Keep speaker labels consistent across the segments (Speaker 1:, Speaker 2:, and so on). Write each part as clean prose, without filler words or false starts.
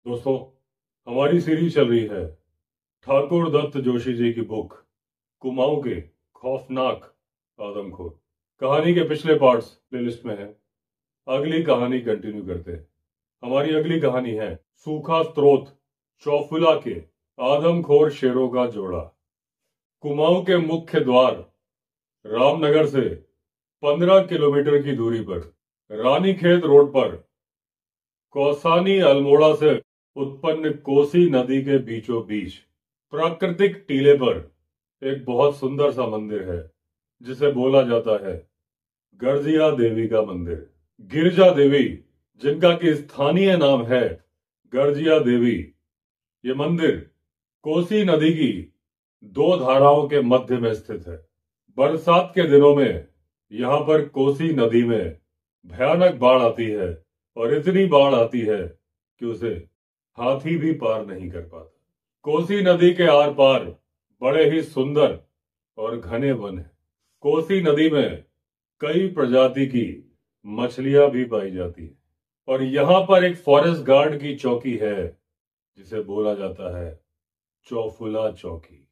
Speaker 1: दोस्तों, हमारी सीरीज चल रही है ठाकुर दत्त जोशी जी की बुक कुमाऊं के खौफनाक आदमखोर। कहानी के पिछले पार्ट्स प्लेलिस्ट में है। अगली कहानी कंटिन्यू करते हैं। हमारी अगली कहानी है सूखा स्त्रोत चौफुला के आदमखोर शेरों का जोड़ा। कुमाऊं के मुख्य द्वार रामनगर से 15 किलोमीटर की दूरी पर रानीखेत रोड पर कौसानी अल्मोड़ा से उत्पन्न कोसी नदी के बीचों बीच प्राकृतिक टीले पर एक बहुत सुंदर सा मंदिर है जिसे बोला जाता है गर्जिया देवी का मंदिर। गिरजा देवी, जिनका कि स्थानीय नाम है गर्जिया देवी। ये मंदिर कोसी नदी की दो धाराओं के मध्य में स्थित है। बरसात के दिनों में यहाँ पर कोसी नदी में भयानक बाढ़ आती है और इतनी बाढ़ आती है कि उसे हाथी भी पार नहीं कर पाता। कोसी नदी के आर पार बड़े ही सुंदर और घने वन है। कोसी नदी में कई प्रजाति की मछलियां भी पाई जाती है और यहाँ पर एक फॉरेस्ट गार्ड की चौकी है जिसे बोला जाता है चौफुला चौकी।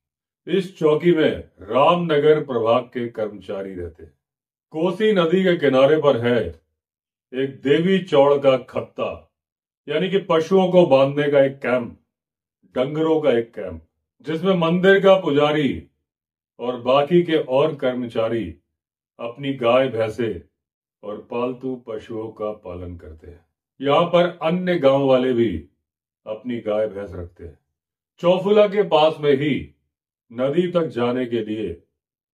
Speaker 1: इस चौकी में रामनगर प्रभाग के कर्मचारी रहते हैं। कोसी नदी के किनारे पर है एक देवी चौड़ का खत्ता, यानी कि पशुओं को बांधने का एक कैंप, डंगरों का एक कैंप, जिसमें मंदिर का पुजारी और बाकी के और कर्मचारी अपनी गाय भैंसे और पालतू पशुओं का पालन करते हैं। यहाँ पर अन्य गांव वाले भी अपनी गाय भैंस रखते हैं। चौफुला के पास में ही नदी तक जाने के लिए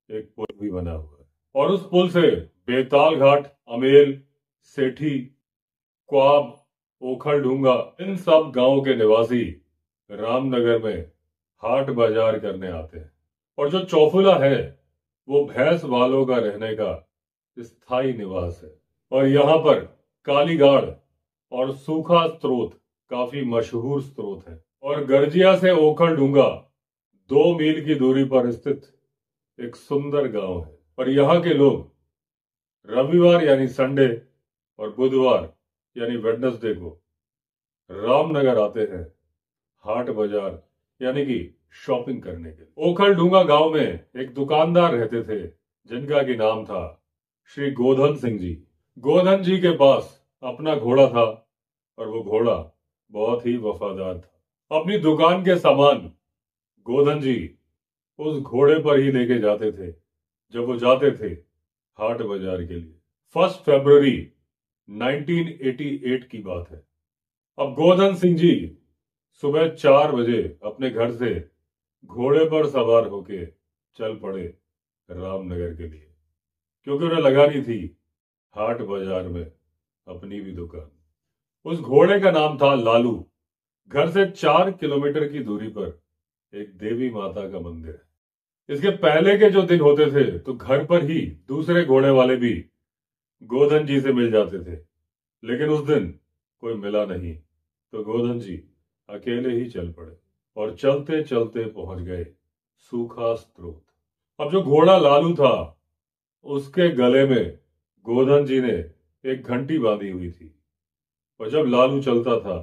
Speaker 1: एक पुल भी बना हुआ है और उस पुल से बेताल घाट, अमेल, सेठी, क्वाब, ओखलढूंगा, इन सब गांवों के निवासी रामनगर में हाट बाजार करने आते हैं। और जो चौफुला है वो भैंस वालों का रहने का स्थायी निवास है और यहाँ पर कालीगाड़ और सूखा स्त्रोत काफी मशहूर स्त्रोत है। और गर्जिया से ओखलढूंगा 2 मील की दूरी पर स्थित एक सुंदर गांव है और यहाँ के लोग रविवार यानी संडे और बुधवार यानी वेडनेसडे को रामनगर आते हैं हाट बाजार यानी कि शॉपिंग करने के लिए। ओखलढूंगा गांव में एक दुकानदार रहते थे जिनका की नाम था श्री गोधन सिंह जी। गोधन जी के पास अपना घोड़ा था और वो घोड़ा बहुत ही वफादार था। अपनी दुकान के सामान गोधन जी उस घोड़े पर ही लेके जाते थे जब वो जाते थे हाट बाजार के लिए। 1 फरवरी 1988 की बात है। अब गोधन सिंह जी सुबह 4 बजे अपने घर से घोड़े पर सवार होके चल पड़े रामनगर के लिए, क्योंकि उन्हें लगानी थी हाट बाजार में अपनी भी दुकान। उस घोड़े का नाम था लालू। घर से 4 किलोमीटर की दूरी पर एक देवी माता का मंदिर है। इसके पहले के जो दिन होते थे तो घर पर ही दूसरे घोड़े वाले भी गोधन जी से मिल जाते थे, लेकिन उस दिन कोई मिला नहीं तो गोधन जी अकेले ही चल पड़े और चलते चलते पहुंच गए सूखा स्त्रोत। अब जो घोड़ा लालू था उसके गले में गोधन जी ने एक घंटी बांधी हुई थी और जब लालू चलता था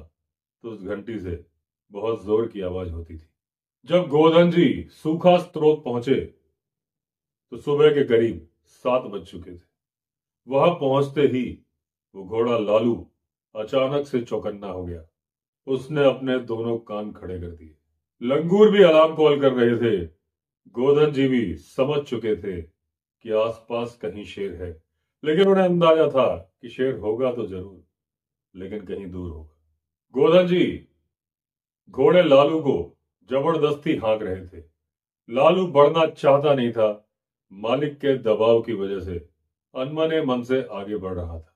Speaker 1: तो उस घंटी से बहुत जोर की आवाज होती थी। जब गोधन जी सूखा स्त्रोत पहुंचे तो सुबह के करीब 7 बज चुके थे। वहां पहुंचते ही वो घोड़ा लालू अचानक से चौकन्ना हो गया। उसने अपने दोनों कान खड़े कर दिए। लंगूर भी अलार्म कॉल कर रहे थे। गोधन जी भी समझ चुके थे कि आसपास कहीं शेर है, लेकिन उन्हें अंदाजा था कि शेर होगा तो जरूर, लेकिन कहीं दूर होगा। गोधन जी घोड़े लालू को जबरदस्ती हाँक रहे थे। लालू बढ़ना चाहता नहीं था, मालिक के दबाव की वजह से अनमने मन से आगे बढ़ रहा था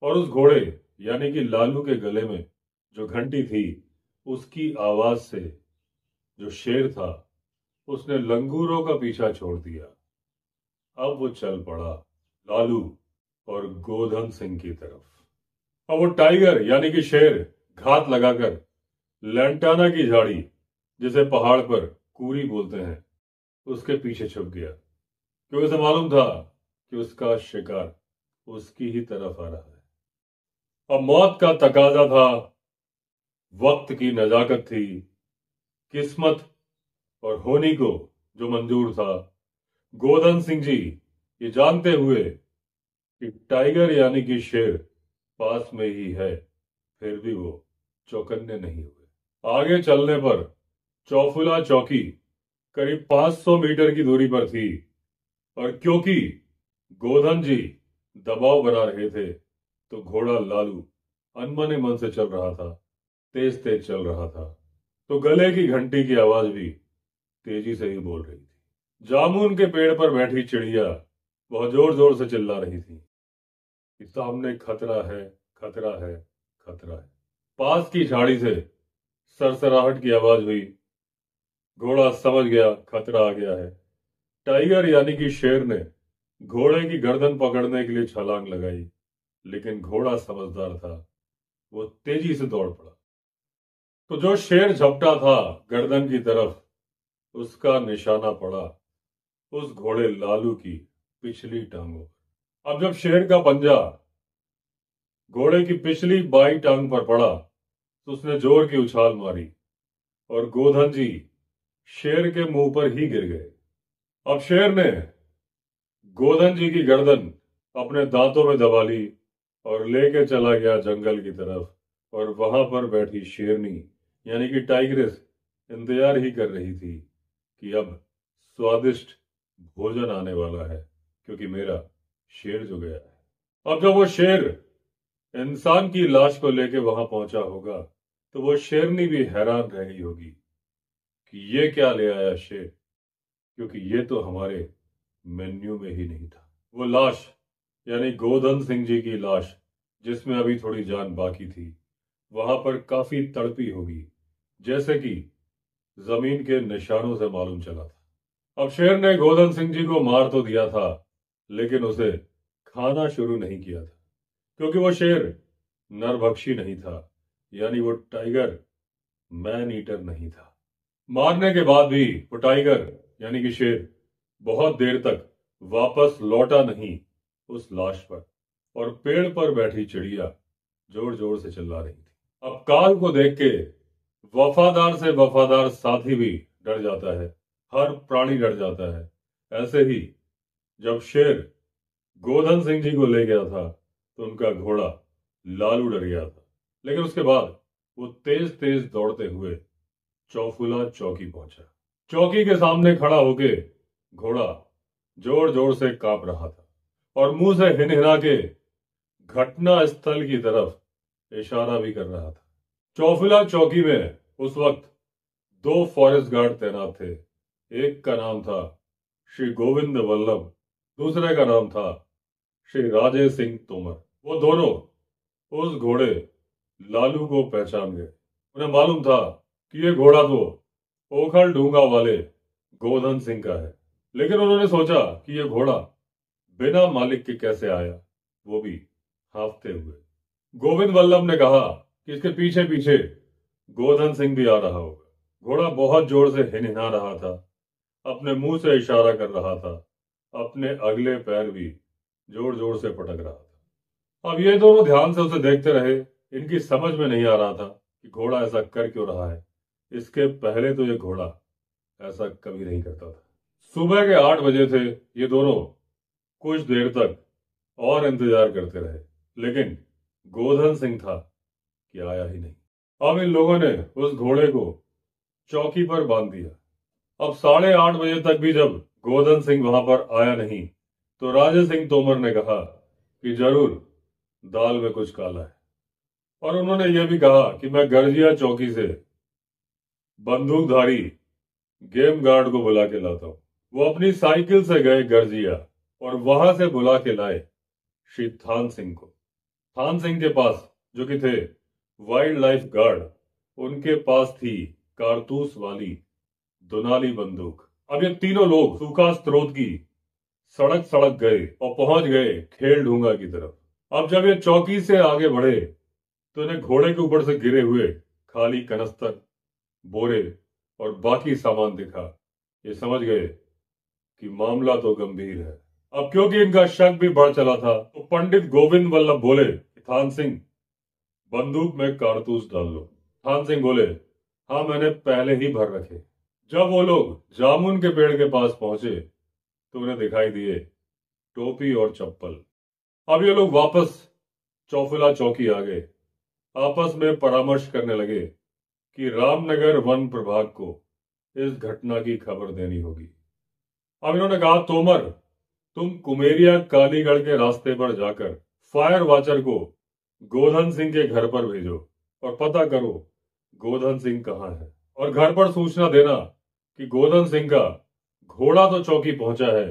Speaker 1: और उस घोड़े यानी कि लालू के गले में जो घंटी थी उसकी आवाज से जो शेर था उसने लंगूरों का पीछा छोड़ दिया। अब वो चल पड़ा लालू और गोधन सिंह की तरफ। अब वो टाइगर यानी कि शेर घात लगाकर लैंटाना की झाड़ी, जिसे पहाड़ पर कूरी बोलते हैं, उसके पीछे छुप गया, क्योंकि उसे मालूम था कि उसका शिकार उसकी ही तरफ आ रहा है। अब मौत का तकाजा था वक्त की नजाकत थी, किस्मत और होनी को जो मंजूर था। गोधन सिंह जी ये जानते हुए कि टाइगर यानी कि शेर पास में ही है, फिर भी वो चौकन्ने नहीं हुए। आगे चलने पर चौफुला चौकी करीब 500 मीटर की दूरी पर थी, और क्योंकि गोधन जी दबाव बना रहे थे तो घोड़ा लालू अनमने मन से चल रहा था, तेज तेज चल रहा था। तो गले की घंटी की आवाज भी तेजी से ही बोल रही थी। जामुन के पेड़ पर बैठी चिड़िया बहुत जोर जोर से चिल्ला रही थी कि सामने खतरा है, खतरा है, खतरा है। पास की झाड़ी से सरसराहट की आवाज हुई। घोड़ा समझ गया खतरा आ गया है। टाइगर यानी कि शेर ने घोड़े की गर्दन पकड़ने के लिए छलांग लगाई, लेकिन घोड़ा समझदार था, वो तेजी से दौड़ पड़ा। तो जो शेर झपटा था गर्दन की तरफ, उसका निशाना पड़ा उस घोड़े लालू की पिछली टांगों पर। अब जब शेर का पंजा घोड़े की पिछली बाई टांग पर पड़ा तो उसने जोर की उछाल मारी और गोधन जी शेर के मुंह पर ही गिर गए। अब शेर ने गोधन जी की गर्दन अपने दांतों में दबा ली और लेके चला गया जंगल की तरफ, और वहां पर बैठी शेरनी यानी कि टाइग्रेस इंतजार ही कर रही थी कि अब स्वादिष्ट भोजन आने वाला है, क्योंकि मेरा शेर जो गया है। अब जब वो शेर इंसान की लाश को लेके वहां पहुंचा होगा तो वो शेरनी भी हैरान रह गई होगी कि ये क्या ले आया शेर, क्योंकि ये तो हमारे मेन्यू में ही नहीं था। वो लाश यानी गोधन सिंह जी की लाश, जिसमें अभी थोड़ी जान बाकी थी, वहां पर काफी तड़पी होगी, जैसे कि जमीन के निशानों से मालूम चला था। अब शेर ने गोधन सिंह जी को मार तो दिया था, लेकिन उसे खाना शुरू नहीं किया था, क्योंकि वो शेर नरभक्षी नहीं था, यानी वो टाइगर मैन ईटर नहीं था। मारने के बाद भी वो टाइगर यानी कि शेर बहुत देर तक वापस लौटा नहीं उस लाश पर, और पेड़ पर बैठी चिड़िया जोर जोर से चिल्ला रही थी। अब काल को देख के वफादार से वफादार साथी भी डर जाता है, हर प्राणी डर जाता है। ऐसे ही जब शेर गोधन सिंह जी को ले गया था तो उनका घोड़ा लालू डर गया था, लेकिन उसके बाद वो तेज तेज दौड़ते हुए चौफुला चौकी पहुंचा। चौकी के सामने खड़ा होके घोड़ा जोर जोर से कांप रहा था और मुंह से हिनहिना के घटना स्थल की तरफ इशारा भी कर रहा था। चौफुला चौकी में उस वक्त 2 फॉरेस्ट गार्ड तैनात थे। एक का नाम था श्री गोविंद वल्लभ, दूसरे का नाम था श्री राजे सिंह तोमर। वो दोनों उस घोड़े लालू को पहचान गए। उन्हें मालूम था कि ये घोड़ा तो ओखल ढूंगा वाले गोधन सिंह का है, लेकिन उन्होंने सोचा कि यह घोड़ा बिना मालिक के कैसे आया, वो भी हांफते हुए। गोविंद वल्लभ ने कहा कि इसके पीछे पीछे गोधन सिंह भी आ रहा होगा। घोड़ा बहुत जोर से हिनहिना रहा था, अपने मुंह से इशारा कर रहा था, अपने अगले पैर भी जोर जोर से पटक रहा था। अब ये दोनों ध्यान से उसे देखते रहे। इनकी समझ में नहीं आ रहा था कि घोड़ा ऐसा कर क्यों रहा है। इसके पहले तो ये घोड़ा ऐसा कभी नहीं करता था। सुबह के 8 बजे थे। ये दोनों कुछ देर तक और इंतजार करते रहे, लेकिन गोधन सिंह था कि आया ही नहीं। अब इन लोगों ने उस घोड़े को चौकी पर बांध दिया। अब 8:30 बजे तक भी जब गोधन सिंह वहां पर आया नहीं तो राजे सिंह तोमर ने कहा कि जरूर दाल में कुछ काला है, और उन्होंने यह भी कहा कि मैं गर्जिया चौकी से बंदूकधारी गेम गार्ड को बुला के लाता हूं। वो अपनी साइकिल से गए गर्जिया और वहां से बुला के लाए श्री थान सिंह को। थान सिंह के पास, जो कि थे वाइल्ड लाइफ गार्ड, उनके पास थी कारतूस वाली दुनाली बंदूक। अब ये तीनों लोग सूखा स्रोत की सड़क सड़क गए और पहुंच गए खेल ढूंगा की तरफ। अब जब ये चौकी से आगे बढ़े तो इन्हें घोड़े के ऊपर से गिरे हुए खाली कनस्तर, बोरे और बाकी सामान दिखा। ये समझ गए कि मामला तो गंभीर है। अब क्योंकि इनका शक भी बढ़ चला था तो पंडित गोविंद वल्लभ बोले, थान सिंह बंदूक में कारतूस डाल लो। थान सिंह बोले, हाँ मैंने पहले ही भर रखे। जब वो लोग जामुन के पेड़ के पास पहुंचे तो उन्हें दिखाई दिए टोपी और चप्पल। अब ये लोग वापस चौफुला चौकी आ गए। आपस में परामर्श करने लगे कि रामनगर वन प्रभाग को इस घटना की खबर देनी होगी। अब इन्होंने कहा, तोमर, तुम कुमेरिया कालीगढ़ के रास्ते पर जाकर फायर वॉचर को गोधन सिंह के घर पर भेजो और पता करो गोधन सिंह कहाँ है, और घर पर सूचना देना कि गोधन सिंह का घोड़ा तो चौकी पहुंचा है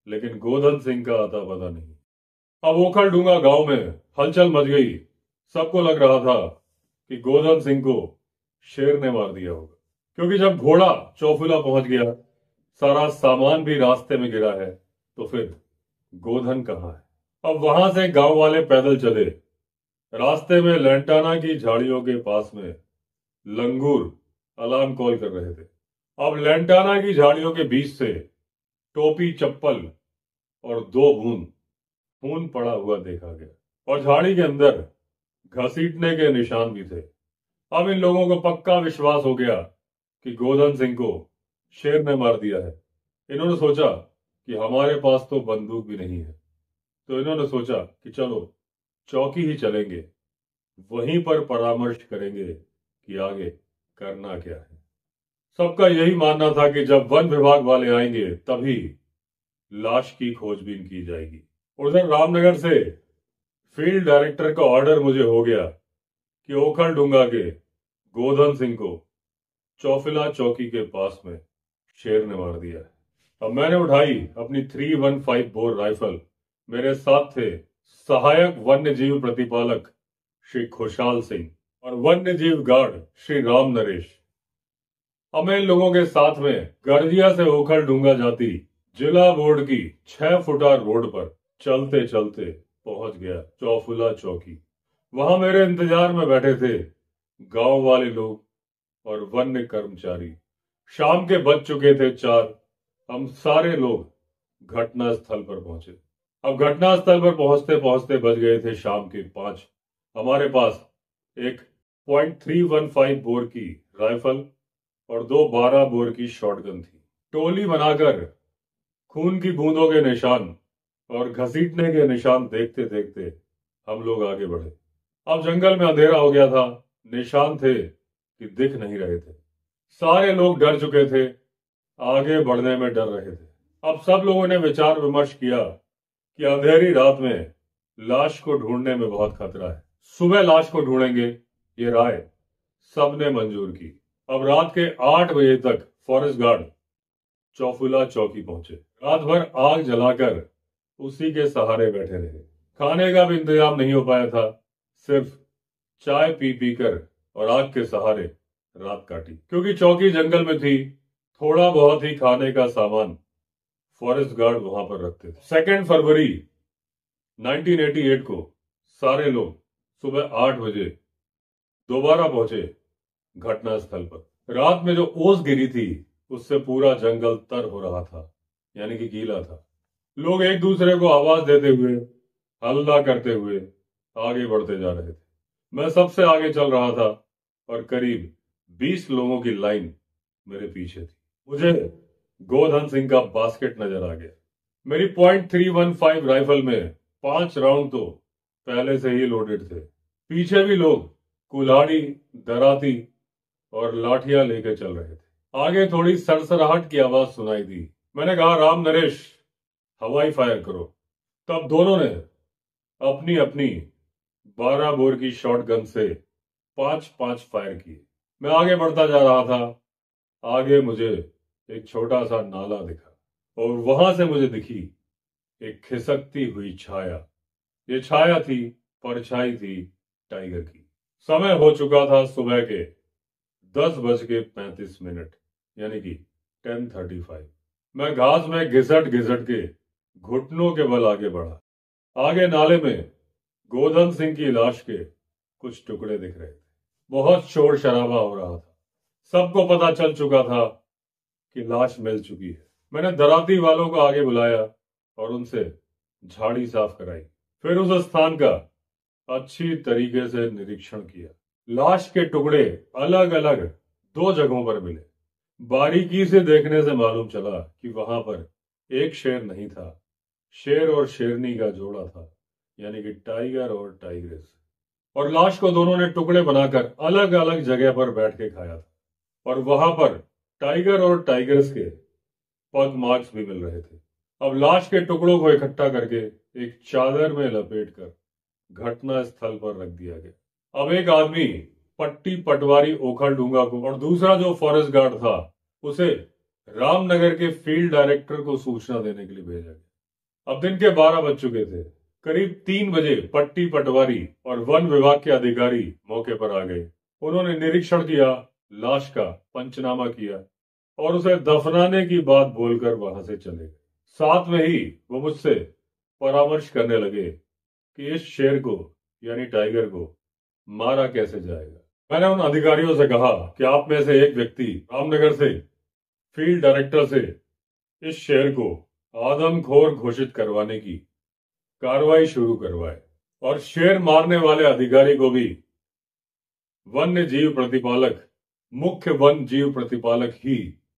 Speaker 1: लेकिन गोधन सिंह का अता पता नहीं। अब ओखलढूंगा गांव में हलचल मच गई। सबको लग रहा था कि गोधन सिंह को शेर ने मार दिया होगा, क्योंकि जब घोड़ा चौफुला पहुंच गया, सारा सामान भी रास्ते में गिरा है, तो फिर गोधन कहाँ है। अब वहां से गांव वाले पैदल चले। रास्ते में लेंटाना की झाड़ियों के पास में लंगूर अलार्म कॉल कर रहे थे। अब लेंटाना की झाड़ियों के बीच से टोपी, चप्पल और 2 बूंद खून पड़ा हुआ देखा गया और झाड़ी के अंदर घसीटने के निशान भी थे। अब इन लोगों को पक्का विश्वास हो गया कि गोधन सिंह को शेर ने मार दिया है। इन्होंने सोचा कि हमारे पास तो बंदूक भी नहीं है, तो इन्होंने सोचा कि चलो चौकी ही चलेंगे, वहीं पर परामर्श करेंगे कि आगे करना क्या है। सबका यही मानना था कि जब वन विभाग वाले आएंगे तभी लाश की खोजबीन की जाएगी। उधर रामनगर से फील्ड डायरेक्टर का ऑर्डर मुझे हो गया कि ओखलढूंगा के गोधन सिंह को चौफिला चौकी के पास में शेर ने मार दिया है। अब मैंने उठाई अपनी 315 बोर राइफल। मेरे साथ थे सहायक वन्य जीव प्रतिपालक श्री खुशहाल सिंह और वन्य जीव गार्ड श्री राम नरेश। अब मैं इन लोगों के साथ में गड़जिया से ओखलढूंगा जाती जिला बोर्ड की 6 फुटा रोड पर चलते चलते पहुंच गया चौफुला चौकी। वहां मेरे इंतजार में बैठे थे गांव वाले लोग और वन्य कर्मचारी। शाम के बज चुके थे 4। हम सारे लोग घटना स्थल पर पहुंचे। अब घटना स्थल पर पहुंचते पहुंचते बज गए थे शाम के 5। हमारे पास एक .315 बोर की राइफल और 2 12 बोर की शॉटगन थी। टोली बनाकर खून की बूंदों के निशान और घसीटने के निशान देखते देखते हम लोग आगे बढ़े। अब जंगल में अंधेरा हो गया था, निशान थे कि दिख नहीं रहे थे। सारे लोग डर चुके थे, आगे बढ़ने में डर रहे थे। अब सब लोगों ने विचार विमर्श किया कि अंधेरी रात में लाश को ढूंढने में बहुत खतरा है, सुबह लाश को ढूंढेंगे। ये राय सबने मंजूर की। अब रात के 8 बजे तक फॉरेस्ट गार्ड चौफुला चौकी पहुंचे। रात भर आग जलाकर उसी के सहारे बैठे रहे। खाने का भी इंतजाम नहीं हो पाया था, सिर्फ चाय पी पी कर और आग के सहारे रात काटी। क्योंकि चौकी जंगल में थी, थोड़ा बहुत ही खाने का सामान फॉरेस्ट गार्ड वहां पर रखते थे। 2 फरवरी 1988 को सारे लोग सुबह 8 बजे दोबारा पहुंचे घटना स्थल पर। रात में जो ओस गिरी थी उससे पूरा जंगल तर हो रहा था, यानी कि गीला था। लोग एक दूसरे को आवाज देते हुए, हल्ला करते हुए आगे बढ़ते जा रहे थे। मैं सबसे आगे चल रहा था और करीब 20 लोगों की लाइन मेरे पीछे थी। मुझे गोधन सिंह का बास्केट नजर आ गया। मेरी .315 राइफल में 5 राउंड तो पहले से ही लोडेड थे। पीछे भी लोग कुल्हाड़ी, दराती और लाठियां लेकर चल रहे थे। आगे थोड़ी सरसराहट की आवाज सुनाई दी। मैंने कहा, राम नरेश, हवाई फायर करो। तब दोनों ने अपनी अपनी 12 बोर की शॉटगन से 5-5 फायर किए। मैं आगे बढ़ता जा रहा था। आगे मुझे एक छोटा सा नाला दिखा और वहां से मुझे दिखी एक खिसकती हुई छाया। ये छाया थी, परछाई थी टाइगर की। समय हो चुका था सुबह के 10:35, यानी कि 10:35। मैं घास में घिसट घिसट के घुटनों के बल आगे बढ़ा। आगे नाले में गोधन सिंह की लाश के कुछ टुकड़े दिख रहे थे। बहुत शोर शराबा हो रहा था। सबको पता चल चुका था कि लाश मिल चुकी है। मैंने दराती वालों को आगे बुलाया और उनसे झाड़ी साफ कराई। फिर उस स्थान का अच्छी तरीके से निरीक्षण किया। लाश के टुकड़े अलग अलग 2 जगहों पर मिले। बारीकी से देखने से मालूम चला कि वहां पर एक शेर नहीं था, शेर और शेरनी का जोड़ा था, यानी कि टाइगर और टाइग्रेस। और लाश को दोनों ने टुकड़े बनाकर अलग अलग जगह पर बैठ के खाया था। और वहां पर टाइगर और टाइग्रेस के पग मार्क्स भी मिल रहे थे। अब लाश के टुकड़ों को इकट्ठा करके एक चादर में लपेटकर घटना स्थल पर रख दिया गया। अब एक आदमी पट्टी पटवारी ओखलढूंगा को और दूसरा जो फॉरेस्ट गार्ड था उसे रामनगर के फील्ड डायरेक्टर को सूचना देने के लिए भेजा गया। अब दिन के 12 बज चुके थे। करीब 3 बजे पट्टी पटवारी और वन विभाग के अधिकारी मौके पर आ गए। उन्होंने निरीक्षण किया, लाश का पंचनामा किया और उसे दफनाने की बात बोलकर वहां से चले गए। साथ में ही वो मुझसे परामर्श करने लगे कि इस शेर को यानी टाइगर को मारा कैसे जाएगा। मैंने उन अधिकारियों से कहा कि आप में से एक व्यक्ति रामनगर से फील्ड डायरेक्टर से इस शेर को आदमखोर घोषित करवाने की कार्रवाई शुरू करवाए और शेर मारने वाले अधिकारी को भी वन्य जीव प्रतिपालक, मुख्य वन जीव प्रतिपालक ही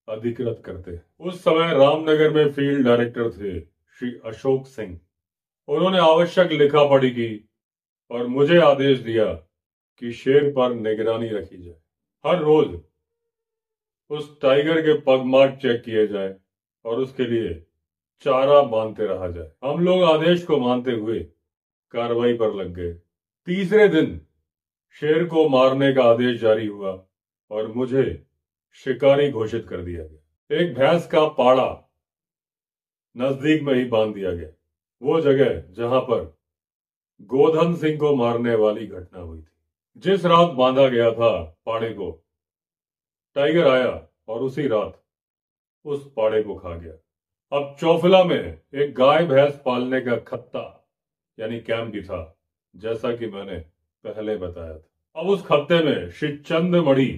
Speaker 1: अधिकृत करते। उस समय रामनगर में फील्ड डायरेक्टर थे श्री अशोक सिंह। उन्होंने आवश्यक लिखा पढ़ी की और मुझे आदेश दिया कि शेर पर निगरानी रखी जाए। हर रोज उस टाइगर के पगमार्क चेक किए जाए और उसके लिए चारा बांधते रहा जाए। हम लोग आदेश को मानते हुए कार्रवाई पर लग गए। तीसरे दिन शेर को मारने का आदेश जारी हुआ और मुझे शिकारी घोषित कर दिया गया। एक भैंस का पाड़ा नजदीक में ही बांध दिया गया, वो जगह जहां पर गोधन सिंह को मारने वाली घटना हुई थी। जिस रात बांधा गया था पाड़े को, टाइगर आया और उसी रात उस पाड़े को खा गया। अब चौफिला में एक गाय भैंस पालने का खत्ता यानी कैंप भी था, जैसा कि मैंने पहले बताया था। अब उस खत्ते में श्री चंद्रमणि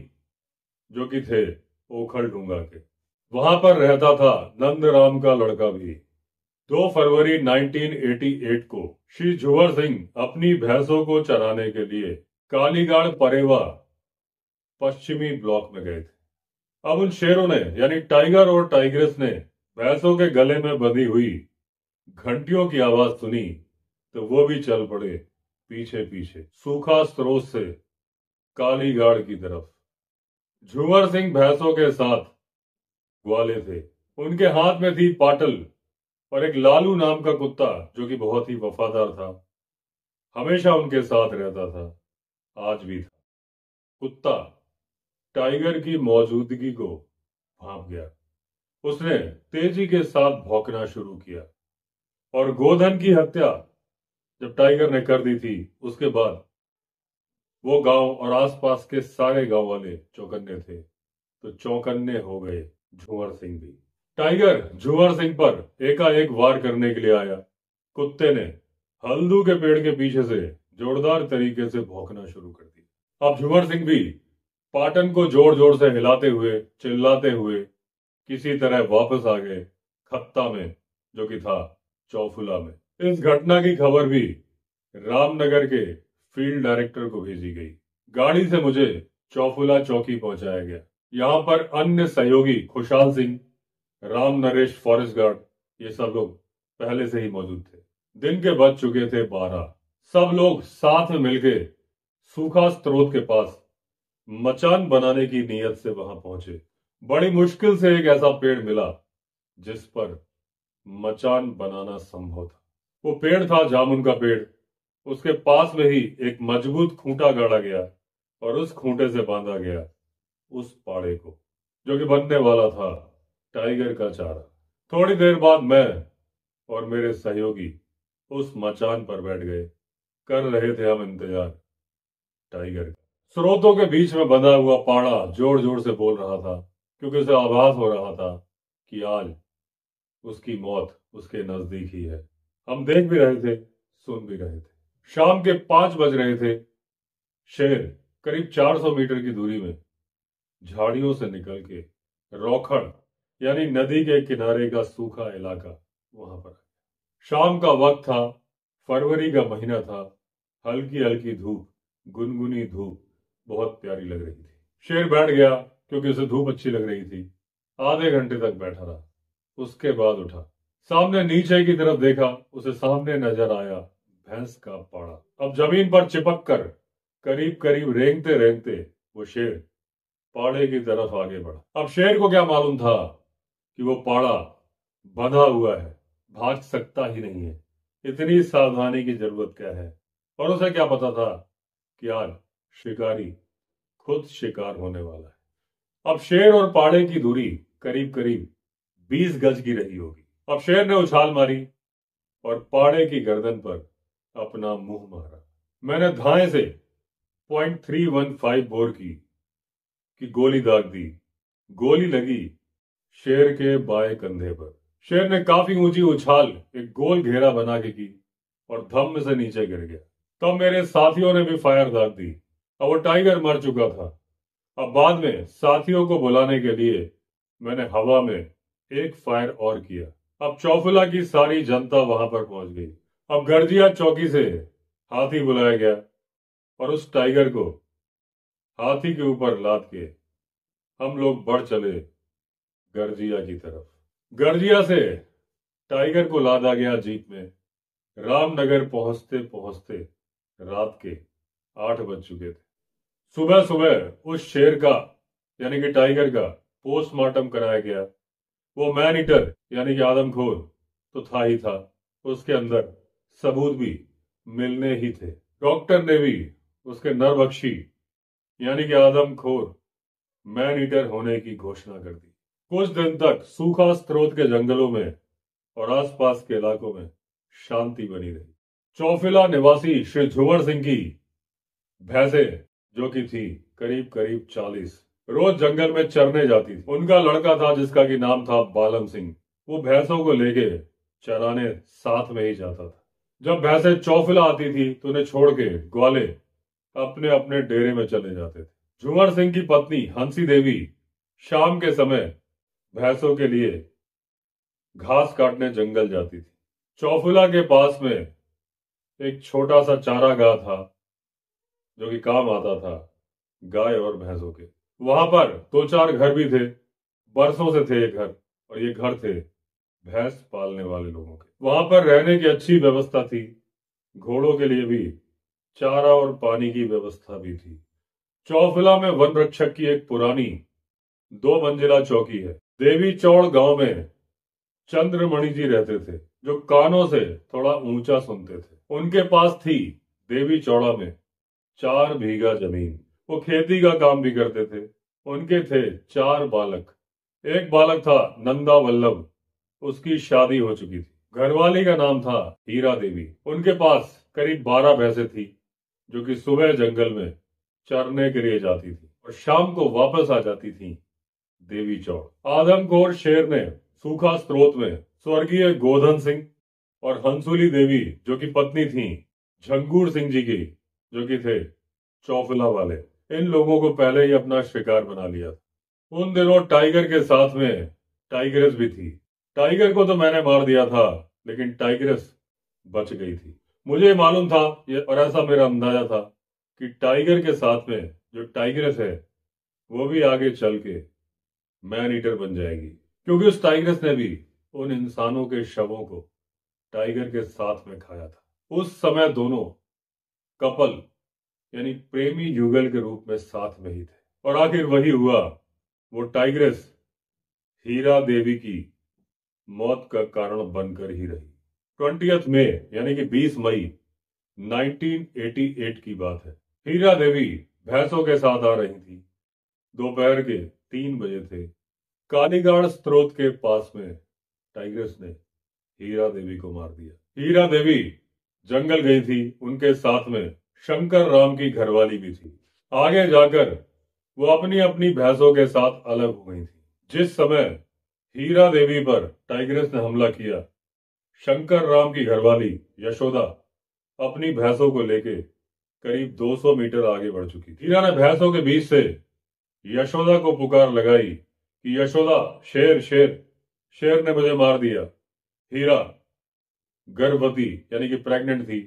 Speaker 1: जो कि थे ओखलढूंगा के, वहां पर रहता था नंदराम का लड़का भी। 2 फरवरी 1988 को श्री झुवर सिंह अपनी भैंसों को चराने के लिए कालीगाड़ परेवा पश्चिमी ब्लॉक में गए थे। अब उन शेरों ने यानी टाइगर और टाइग्रेस ने भैंसों के गले में बंधी हुई घंटियों की आवाज सुनी तो वो भी चल पड़े पीछे पीछे सूखा स्रोत से कालीगाड़ की तरफ। झुवर सिंह भैंसों के साथ ग्वाले थे। उनके हाथ में थी पाटल और एक लालू नाम का कुत्ता जो कि बहुत ही वफादार था, हमेशा उनके साथ रहता था, आज भी था। कुत्ता टाइगर की मौजूदगी को भांप गया। उसने तेजी के साथ भौंकना शुरू किया और गोधन की हत्या जब टाइगर ने कर दी थी उसके बाद वो गांव और आसपास के सारे गांव वाले चौकन्ने थे, तो चौकन्ने हो गए झुवर सिंह भी। टाइगर झुवर सिंह पर एकाएक वार करने के लिए आया। कुत्ते ने हल्दू के पेड़ के पीछे से जोरदार तरीके से भौंकना शुरू कर दिया। अब झुवर सिंह भी पाटन को जोर जोर से हिलाते हुए चिल्लाते हुए किसी तरह वापस आ गए खत्ता में जो कि था चौफुला में। इस घटना की खबर भी रामनगर के फील्ड डायरेक्टर को भेजी गई। गाड़ी से मुझे चौफुला चौकी पहुंचाया गया। यहाँ पर अन्य सहयोगी खुशहाल सिंह, राम नरेश फॉरेस्ट गार्ड, ये सब लोग पहले से ही मौजूद थे। दिन के बज चुके थे 12। सब लोग साथ में मिलकर सूखा स्रोत के पास मचान बनाने की नीयत से वहां पहुंचे। बड़ी मुश्किल से एक ऐसा पेड़ मिला जिस पर मचान बनाना संभव था। वो पेड़ था जामुन का पेड़। उसके पास में ही एक मजबूत खूंटा गाड़ा गया और उस खूंटे से बांधा गया उस पाड़े को जो कि बनने वाला था टाइगर का चारा। थोड़ी देर बाद मैं और मेरे सहयोगी उस मचान पर बैठ गए। कर रहे थे हम इंतजार टाइगर का। स्रोतों के बीच में बंधा हुआ पाड़ा जोर जोर से बोल रहा था क्योंकि उसे आभास हो रहा था कि आज उसकी मौत उसके नजदीक ही है। हम देख भी रहे थे, सुन भी रहे थे। शाम के 5 बज रहे थे। शेर करीब 400 मीटर की दूरी में झाड़ियों से निकल के रोखड़ यानी नदी के किनारे का सूखा इलाका वहां पर। शाम का वक्त था, फरवरी का महीना था। हल्की हल्की धूप, गुनगुनी धूप बहुत प्यारी लग रही थी। शेर बैठ गया क्योंकि उसे धूप अच्छी लग रही थी। आधे घंटे तक बैठा रहा, उसके बाद उठा, सामने नीचे की तरफ देखा, उसे सामने नजर आया भैंस का पाड़ा। अब जमीन पर चिपक कर करीब करीब रेंगते रेंगते वो शेर पाड़े की तरफ आगे बढ़ा। अब शेर को क्या मालूम था कि वो पाड़ा बंधा हुआ है, भाग सकता ही नहीं है। इतनी सावधानी की जरूरत क्या है। और उसे क्या पता था कि आज शिकारी खुद शिकार होने वाला है। अब शेर और पाड़े की दूरी करीब करीब 20 गज की रही होगी। अब शेर ने उछाल मारी और पाड़े की गर्दन पर अपना मुंह मारा। मैंने धाए से .315 बोर की गोली दाग दी। गोली लगी शेर के बाएं कंधे पर। शेर ने काफी ऊंची उछाल एक गोल घेरा बना के की और धम्म से नीचे गिर गया। तब मेरे साथियों ने भी फायर दाग दी। अब वो टाइगर मर चुका था। अब बाद में साथियों को बुलाने के लिए मैंने हवा में एक फायर और किया। अब चौफुला की सारी जनता वहां पर पहुंच गई। अब गर्जिया चौकी से हाथी बुलाया गया और उस टाइगर को हाथी के ऊपर लाद के हम लोग बढ़ चले गर्जिया की तरफ। गर्जिया से टाइगर को लादा गया जीप में। रामनगर पहुंचते पहुंचते रात के 8 बज चुके थे। सुबह सुबह उस शेर का यानी कि टाइगर का पोस्टमार्टम कराया गया। वो मैन ईटर यानी कि आदमखोर तो था ही था, उसके अंदर सबूत भी मिलने ही थे। डॉक्टर ने भी उसके नरभक्षी यानी कि आदमखोर मैन ईटर होने की घोषणा कर दी। कुछ दिन तक सूखा स्त्रोत के जंगलों में और आसपास के इलाकों में शांति बनी रही। चौफिला निवासी श्री झुंवर सिंह की भैंसे जो कि थी करीब करीब 40 रोज जंगल में चरने जाती थी। उनका लड़का था जिसका की नाम था बालम सिंह। वो भैंसों को लेके चराने साथ में ही जाता था। जब भैंसे चौफिला आती थी तो उन्हें छोड़ के ग्वाले अपने अपने डेरे में चले जाते थे। झुंवर सिंह की पत्नी हंसी देवी शाम के समय भैंसों के लिए घास काटने जंगल जाती थी। चौफुला के पास में एक छोटा सा चारागाह था जो कि काम आता था गाय और भैंसों के। वहां पर 2-4 घर भी थे। बरसों से थे ये घर, और ये घर थे भैंस पालने वाले लोगों के। वहां पर रहने की अच्छी व्यवस्था थी। घोड़ों के लिए भी चारा और पानी की व्यवस्था भी थी। चौफुला में वन रक्षक की एक पुरानी 2 मंजिला चौकी है। देवी चौड़ गांव में चंद्रमणि जी रहते थे जो कानों से थोड़ा ऊंचा सुनते थे। उनके पास थी देवी चौड़ा में 4 बीघा जमीन। वो खेती का काम भी करते थे। उनके थे 4 बालक। एक बालक था नंदा वल्लभ, उसकी शादी हो चुकी थी। घरवाली का नाम था हीरा देवी। उनके पास करीब 12 भैंसे थी जो कि सुबह जंगल में चरने के लिए जाती थी और शाम को वापस आ जाती थी देवी चौड़। आदमखोर शेर ने सूखा स्त्रोत में स्वर्गीय गोधन सिंह और हंसुली देवी जो कि पत्नी थी झंगूर सिंह जी की जो कि थे चौफिला वाले, इन लोगों को पहले ही अपना शिकार बना लिया। उन दिनों टाइगर के साथ में टाइगरेस भी थी। टाइगर को तो मैंने मार दिया था लेकिन टाइगरेस बच गई थी। मुझे मालूम था ये, और ऐसा मेरा अंदाजा था कि टाइगर के साथ में जो टाइगरेस है वो भी आगे चल के मैन ईटर बन जाएगी, क्योंकि उस टाइगरेस ने भी उन इंसानों के शवों को टाइगर के साथ में खाया था। उस समय दोनों कपल यानी प्रेमी युगल के रूप में साथ में ही थे। और आखिर वही हुआ, वो टाइग्रेस हीरा देवी की मौत का कारण बनकर ही रही। 20 मई यानी कि 20 मई 1988 की बात है। हीरा देवी भैंसों के साथ आ रही थी। दोपहर के 3 बजे थे। कालीगाड़ स्त्रोत के पास में टाइग्रेस ने हीरा देवी को मार दिया। हीरा देवी जंगल गई थी, उनके साथ में शंकर राम की घरवाली भी थी। आगे जाकर वो अपनी अपनी भैंसों के साथ अलग हो गई थी। जिस समय हीरा देवी पर टाइग्रेस ने हमला किया, शंकर राम की घरवाली यशोदा अपनी भैंसों को लेके करीब 200 मीटर आगे बढ़ चुकी थी। हीरा ने भैंसों के बीच से यशोदा को पुकार लगाई कि यशोदा, शेर शेर। शेर ने मुझे मार दिया। हीरा गर्भवती यानी कि प्रेग्नेंट थी,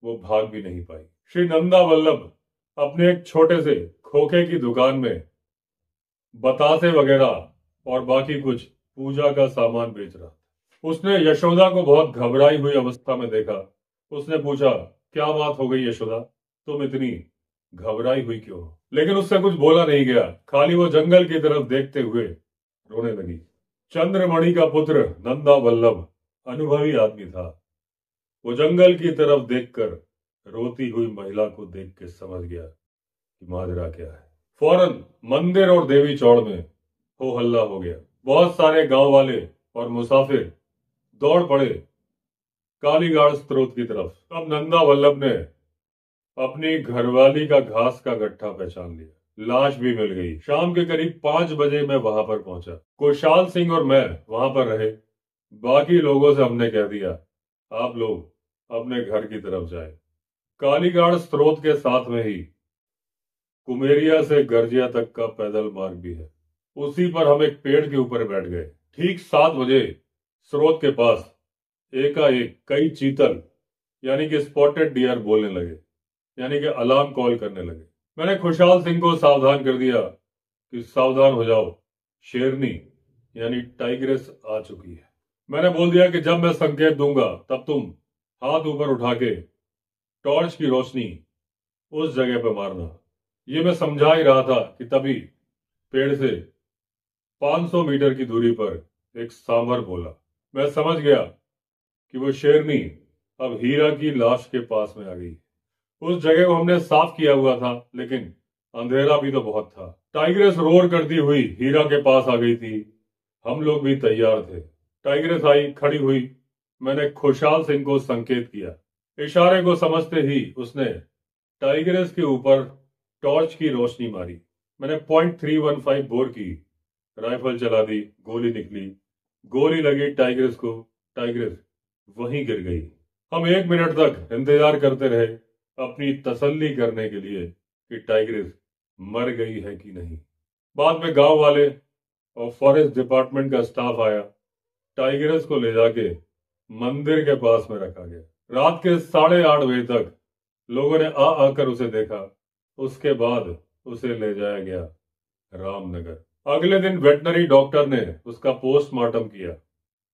Speaker 1: वो भाग भी नहीं पाई। श्री नंदा वल्लभ अपने एक छोटे से खोखे की दुकान में बतासे वगैरह और बाकी कुछ पूजा का सामान बेच रहा था। उसने यशोदा को बहुत घबराई हुई अवस्था में देखा। उसने पूछा, क्या बात हो गई यशोदा, तुम इतनी घबराई हुई क्यों हो? लेकिन उससे कुछ बोला नहीं गया, खाली वो जंगल की तरफ देखते हुए रोने लगी। चंद्रमणि का पुत्र नंदा वल्लभ अनुभवी आदमी था। वो जंगल की तरफ देखकर रोती हुई महिला को देख के समझ गया कि माजरा क्या है। फौरन मंदिर और देवी चौड़ में हो हल्ला हो गया। बहुत सारे गांव वाले और मुसाफिर दौड़ पड़े कालीगाड़ स्त्रोत की तरफ। अब नंदा वल्लभ ने अपनी घरवाली का घास का गट्ठा पहचान लिया। लाश भी मिल गई। शाम के करीब 5 बजे मैं वहां पर पहुंचा। खुशहाल सिंह और मैं वहां पर रहे। बाकी लोगों से हमने कह दिया, आप लोग अपने घर की तरफ जाएं। कालीगाड़ स्त्रोत के साथ में ही कुमेरिया से गर्जिया तक का पैदल मार्ग भी है। उसी पर हम एक पेड़ के ऊपर बैठ गए। ठीक 7 बजे स्रोत के पास एकाएक कई चीतल यानी कि स्पॉटेड डियर बोलने लगे, यानी कि अलार्म कॉल करने लगे। मैंने खुशहाल सिंह को सावधान कर दिया कि सावधान हो जाओ, शेरनी यानी टाइग्रेस आ चुकी है। मैंने बोल दिया कि जब मैं संकेत दूंगा तब तुम हाथ ऊपर उठा के टॉर्च की रोशनी उस जगह पर मारना। ये मैं समझा ही रहा था कि तभी पेड़ से 500 मीटर की दूरी पर एक सांभर बोला। मैं समझ गया कि वो शेरनी अब हीरा की लाश के पास में आ गई। उस जगह को हमने साफ किया हुआ था, लेकिन अंधेरा भी तो बहुत था। टाइग्रेस रोर करती हुई हीरा के पास आ गई थी। हम लोग भी तैयार थे। टाइग्रेस आई, खड़ी हुई। मैंने खुशहाल सिंह को संकेत किया। इशारे को समझते ही उसने टाइग्रेस के ऊपर टॉर्च की रोशनी मारी। मैंने .315 बोर की राइफल चला दी। गोली निकली। गोली लगी टाइग्रेस को। टाइग्रेस वहीं गिर गई। हम 1 मिनट तक इंतजार करते रहे, अपनी तसल्ली करने के लिए कि टाइग्रेस मर गई है कि नहीं। बाद में गांव वाले और फॉरेस्ट डिपार्टमेंट का स्टाफ आया। टाइग्रेस को ले जाके मंदिर के पास में रखा गया। रात के 8:30 बजे तक लोगों ने आकर उसे देखा। उसके बाद उसे ले जाया गया रामनगर। अगले दिन वेटनरी डॉक्टर ने उसका पोस्टमार्टम किया।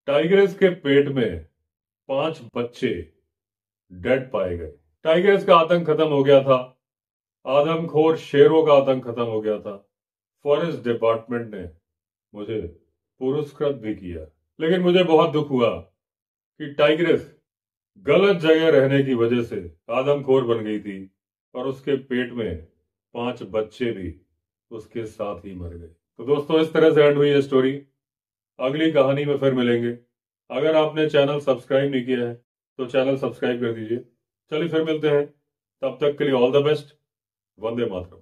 Speaker 1: टाइग्रेस के पेट में 5 बच्चे डेड पाए गए। टाइग्रेस का आतंक खत्म हो गया था। आदमखोर शेरों का आतंक खत्म हो गया था। फॉरेस्ट डिपार्टमेंट ने मुझे पुरस्कृत भी किया। लेकिन मुझे बहुत दुख हुआ कि टाइग्रेस गलत जगह रहने की वजह से आदमखोर बन गई थी और उसके पेट में 5 बच्चे भी उसके साथ ही मर गए। तो दोस्तों, इस तरह से एंड हुई है स्टोरी। अगली कहानी में फिर मिलेंगे। अगर आपने चैनल सब्सक्राइब नहीं किया है तो चैनल सब्सक्राइब कर दीजिए। चलिए फिर मिलते हैं। तब तक के लिए all the best. Vande Mataram.